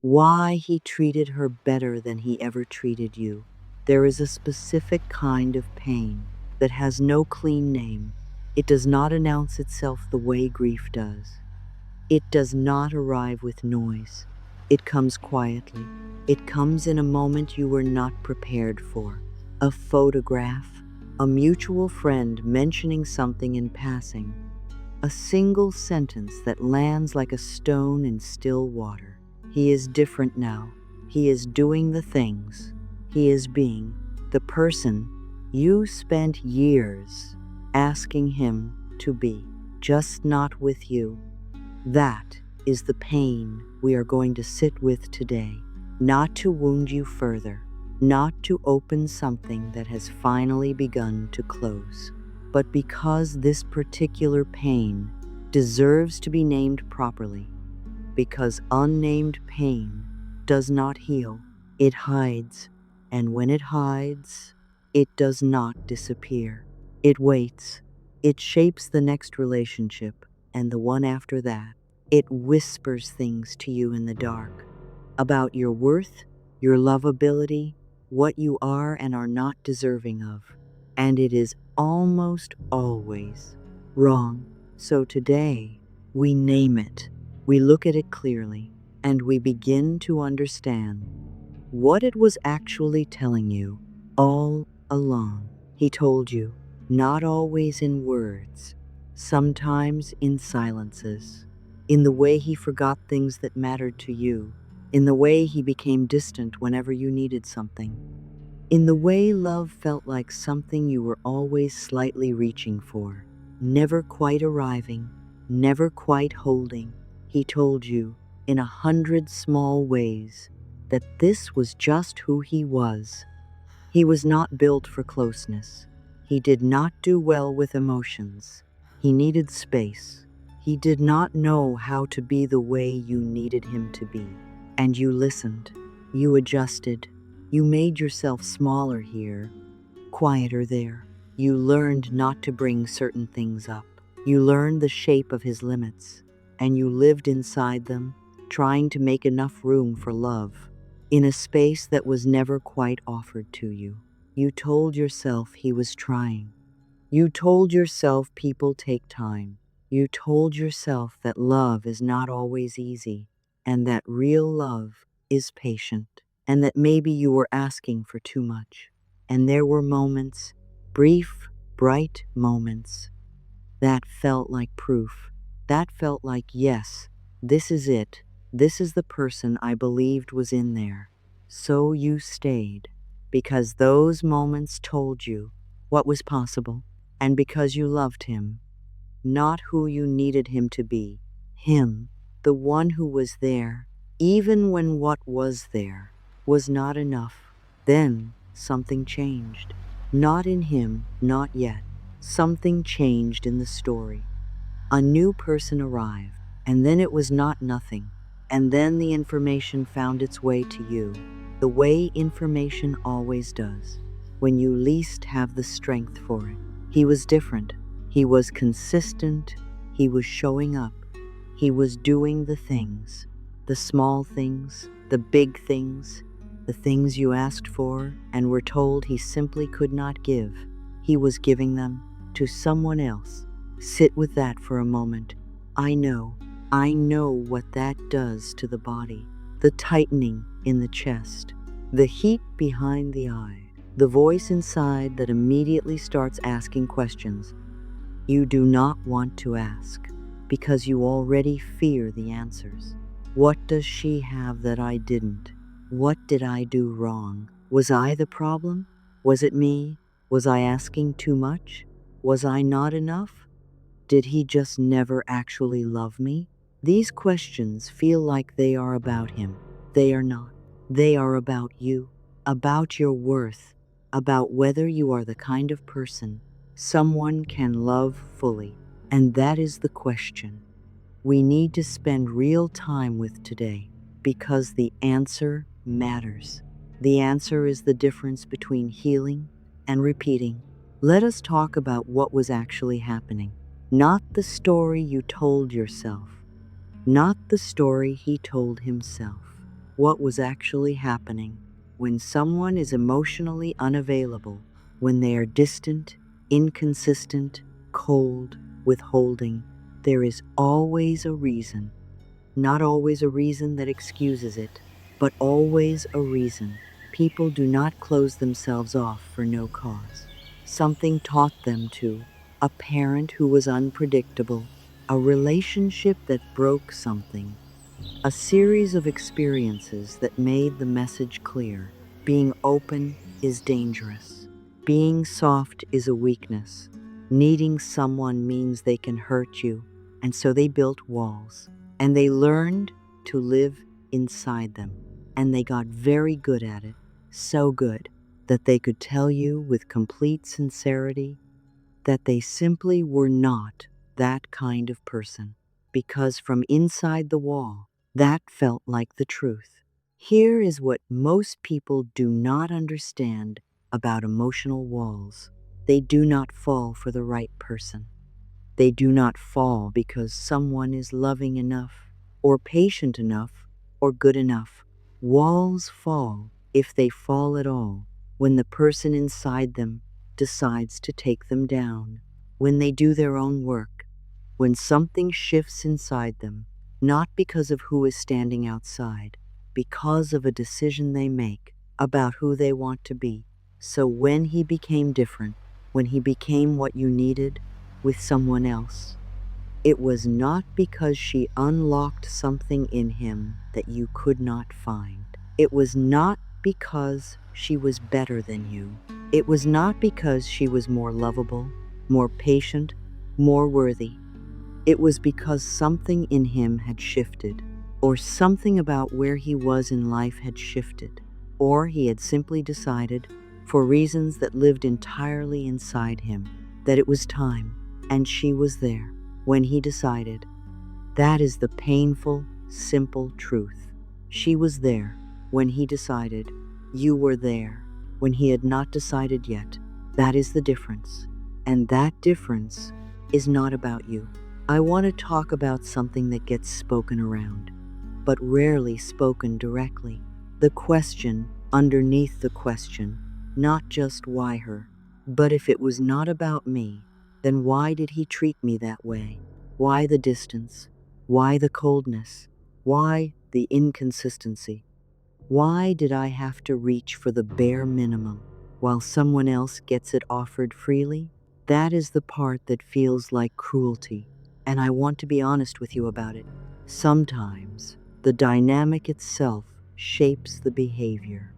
why he treated her better than he ever treated you. There is a specific kind of pain that has no clean name. It does not announce itself the way grief does. It does not arrive with noise. It comes quietly. It comes in a moment you were not prepared for. A photograph, a mutual friend mentioning something in passing, a single sentence that lands like a stone in still water. He is different now. He is doing the things. He is being the person you spent years asking him to be, just not with you. That is the pain we are going to sit with today, not to wound you further, not to open something that has finally begun to close, but because this particular pain deserves to be named properly, because unnamed pain does not heal, it hides, and when it hides, it does not disappear. It waits, it shapes the next relationship and the one after that. It whispers things to you in the dark about your worth, your lovability, what you are and are not deserving of. And it is almost always wrong. So today, we name it, we look at it clearly, and we begin to understand what it was actually telling you all along. He told you, not always in words, sometimes in silences, in the way he forgot things that mattered to you, in the way he became distant whenever you needed something, in the way love felt like something you were always slightly reaching for, never quite arriving, never quite holding. He told you, in 100 small ways, that this was just who he was. He was not built for closeness. He did not do well with emotions. He needed space. He did not know how to be the way you needed him to be. And you listened. You adjusted. You made yourself smaller here, quieter there. You learned not to bring certain things up. You learned the shape of his limits, and you lived inside them, trying to make enough room for love, in a space that was never quite offered to you. You told yourself he was trying. You told yourself people take time. You told yourself that love is not always easy, and that real love is patient, and that maybe you were asking for too much. And there were moments, brief, bright moments, that felt like proof. That felt like, yes, this is it. This is the person I believed was in there. So you stayed, because those moments told you what was possible, and because you loved him, not who you needed him to be. Him, the one who was there, even when what was there was not enough. Then something changed. Not in him, not yet. Something changed in the story. A new person arrived, and then it was not nothing. And then the information found its way to you, the way information always does, when you least have the strength for it. He was different. He was consistent. He was showing up. He was doing the things, the small things, the big things, the things you asked for and were told he simply could not give. He was giving them to someone else. Sit with that for a moment. I know what that does to the body. The tightening in the chest, the heat behind the eye, the voice inside that immediately starts asking questions you do not want to ask because you already fear the answers. What does she have that I didn't? What did I do wrong? Was I the problem? Was it me? Was I asking too much? Was I not enough? Did he just never actually love me? These questions feel like they are about him. They are not. They are about you, about your worth, about whether you are the kind of person someone can love fully. And that is the question we need to spend real time with today, because the answer matters. The answer is the difference between healing and repeating. Let us talk about what was actually happening. Not the story you told yourself, not the story he told himself. what was actually happening. When someone is emotionally unavailable, when they are distant, inconsistent, cold, withholding, there is always a reason. Not always a reason that excuses it, but always a reason. People do not close themselves off for no cause. Something taught them to. A parent who was unpredictable. A relationship that broke something. A series of experiences that made the message clear. Being open is dangerous. Being soft is a weakness. Needing someone means they can hurt you, and so they built walls. And they learned to live inside them. And they got very good at it. So good that they could tell you with complete sincerity that they simply were not that kind of person, because from inside the wall, that felt like the truth. Here is what most people do not understand about emotional walls. They do not fall for the right person. They do not fall because someone is loving enough, or patient enough, or good enough. Walls fall, if they fall at all, when the person inside them decides to take them down, when they do their own work, when something shifts inside them, not because of who is standing outside, because of a decision they make about who they want to be. So when he became different, when he became what you needed with someone else, it was not because she unlocked something in him that you could not find. It was not because she was better than you. It was not because she was more lovable, more patient, more worthy. It was because something in him had shifted, or something about where he was in life had shifted, or he had simply decided, for reasons that lived entirely inside him, that it was time, and she was there when he decided. That is the painful, simple truth. She was there when he decided. You were there when he had not decided yet. That is the difference. And that difference is not about you. I want to talk about something that gets spoken around, but rarely spoken directly. The question underneath the question, not just why her, but if it was not about me, then why did he treat me that way? Why the distance? Why the coldness? Why the inconsistency? Why did I have to reach for the bare minimum while someone else gets it offered freely? That is the part that feels like cruelty, and I want to be honest with you about it. Sometimes the dynamic itself shapes the behavior.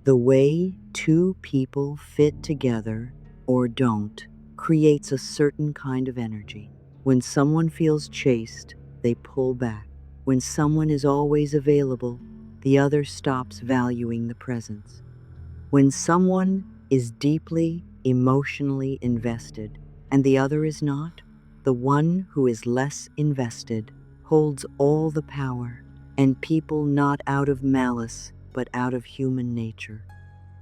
The way two people fit together or don't creates a certain kind of energy. When someone feels chased, they pull back. When someone is always available, the other stops valuing the presence. When someone is deeply emotionally invested and the other is not, the one who is less invested holds all the power, and people, not out of malice but out of human nature,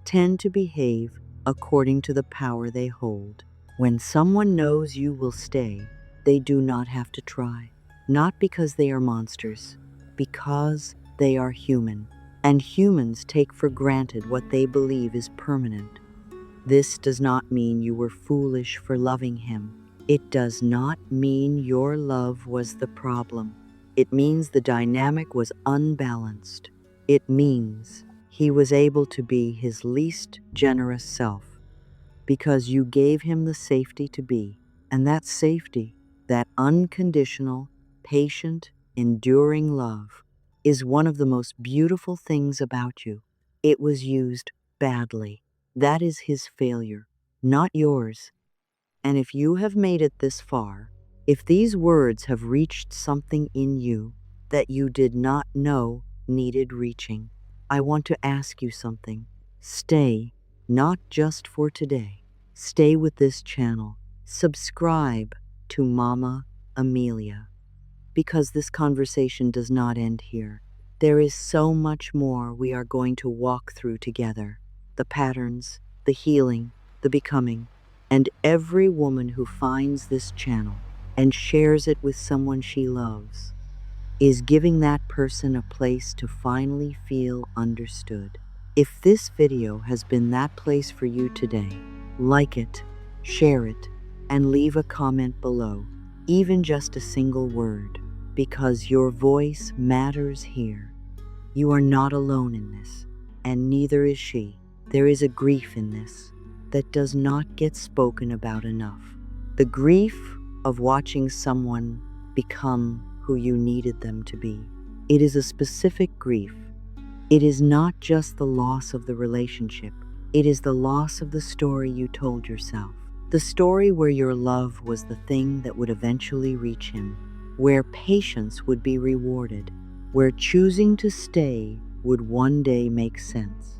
tend to behave according to the power they hold. When someone knows you will stay, they do not have to try. Not because they are monsters, because they are human. And humans take for granted what they believe is permanent. This does not mean you were foolish for loving him. It does not mean your love was the problem. It means the dynamic was unbalanced. It means he was able to be his least generous self because you gave him the safety to be. And that safety, that unconditional, patient, enduring love, is one of the most beautiful things about you. It was used badly. That is his failure, not yours. And if you have made it this far, if these words have reached something in you that you did not know needed reaching, I want to ask you something. Stay, not just for today. Stay with this channel. Subscribe to Mama Amelia, because this conversation does not end here. There is so much more we are going to walk through together. The patterns, the healing, the becoming, and every woman who finds this channel and shares it with someone she loves is giving that person a place to finally feel understood. If this video has been that place for you today, like it, share it, and leave a comment below, even just a single word, because your voice matters here. You are not alone in this, and neither is she. There is a grief in this that does not get spoken about enough. The grief of watching someone become who you needed them to be. It is a specific grief. It is not just the loss of the relationship. It is the loss of the story you told yourself. The story where your love was the thing that would eventually reach him, where patience would be rewarded, where choosing to stay would one day make sense.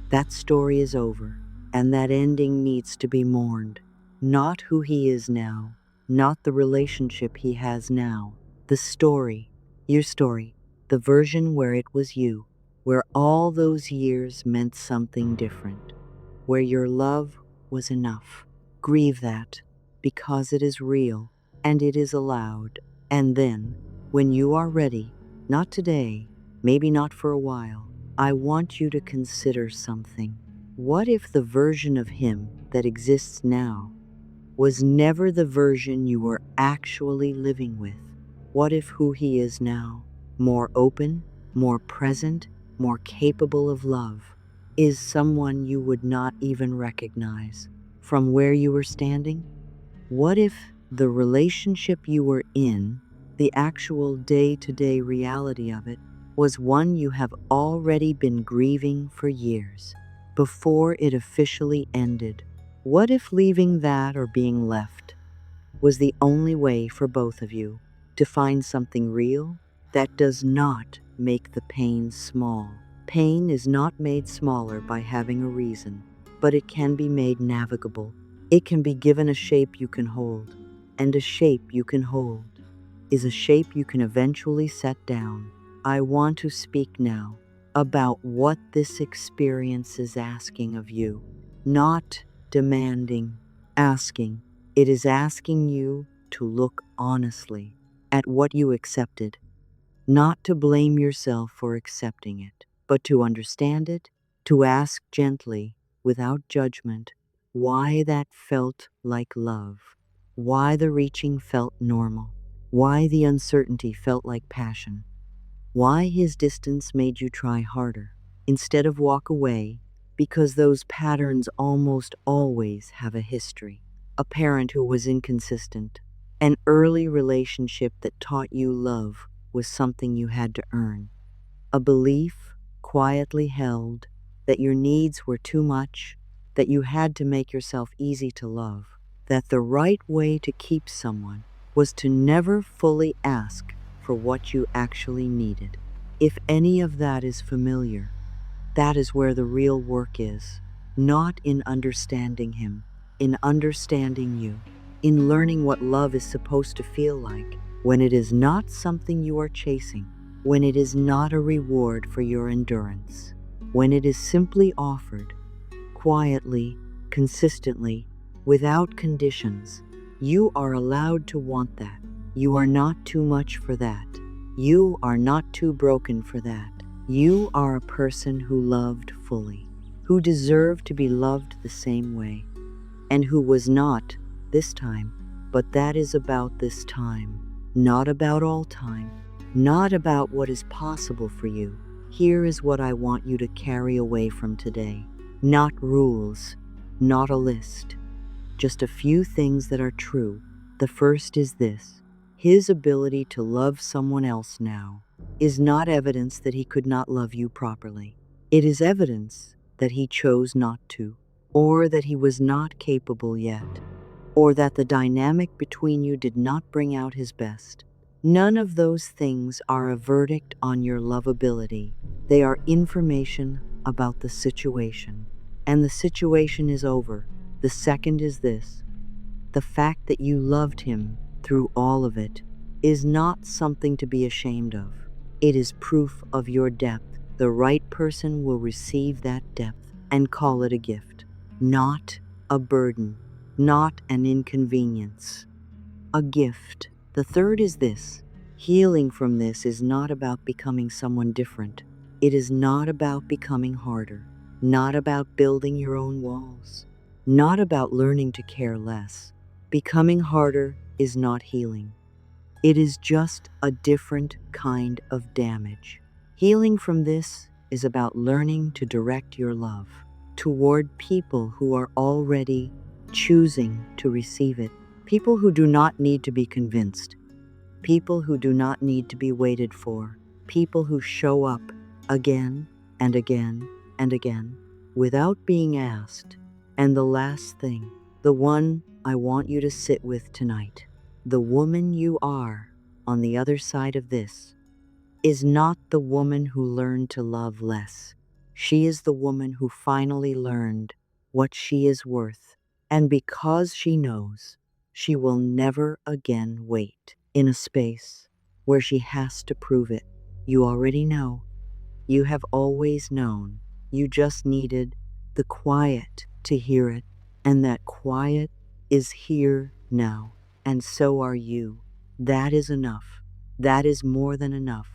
That story is over, and that ending needs to be mourned. Not who he is now, not the relationship he has now. The story, your story, the version where it was you, where all those years meant something different, where your love was enough. Grieve that, because it is real, and it is allowed. And then, when you are ready, not today, maybe not for a while, I want you to consider something. What if the version of him that exists now was never the version you were actually living with? What if who he is now, more open, more present, more capable of love, is someone you would not even recognize from where you were standing? What if the relationship you were in, the actual day-to-day reality of it, was one you have already been grieving for years, before it officially ended? What if leaving that or being left was the only way for both of you to find something real that does not make the pain small? Pain is not made smaller by having a reason, but it can be made navigable. It can be given a shape you can hold, and a shape you can hold is a shape you can eventually set down. I want to speak now about what this experience is asking of you, not demanding, asking. It is asking you to look honestly at what you accepted, not to blame yourself for accepting it, but to understand it, to ask gently, without judgment, why that felt like love, why the reaching felt normal, why the uncertainty felt like passion, why his distance made you try harder instead of walk away, because those patterns almost always have a history. A parent who was inconsistent, an early relationship that taught you love was something you had to earn, a belief quietly held that your needs were too much, that you had to make yourself easy to love, that the right way to keep someone was to never fully ask for what you actually needed. If any of that is familiar, that is where the real work is, not in understanding him, in understanding you, in learning what love is supposed to feel like when it is not something you are chasing, when it is not a reward for your endurance, when it is simply offered, quietly, consistently, without conditions. You are allowed to want that. You are not too much for that. You are not too broken for that. You are a person who loved fully, who deserved to be loved the same way, and who was not this time. But that is about this time, not about all time, not about what is possible for you. Here is what I want you to carry away from today. Not rules, not a list, just a few things that are true. The first is this: his ability to love someone else now is not evidence that he could not love you properly. It is evidence that he chose not to, or that he was not capable yet, or that the dynamic between you did not bring out his best. None of those things are a verdict on your lovability. They are information about the situation. And the situation is over. The second is this: the fact that you loved him through all of it is not something to be ashamed of. It is proof of your depth. The right person will receive that depth and call it a gift, not a burden, not an inconvenience. A gift. The third is this: Healing from this is not about becoming someone different. It is not about becoming harder, not about building your own walls, not about learning to care less. Becoming harder is not healing. It is just a different kind of damage. Healing from this is about learning to direct your love toward people who are already choosing to receive it. People who do not need to be convinced. People who do not need to be waited for. People who show up again and again and again without being asked. And the last thing, the one I want you to sit with tonight, the woman you are on the other side of this is not the woman who learned to love less. She is the woman who finally learned what she is worth. And because she knows, she will never again wait in a space where she has to prove it. You already know. You have always known. You just needed the quiet to hear it. And that quiet is here now. And so are you. That is enough. That is more than enough.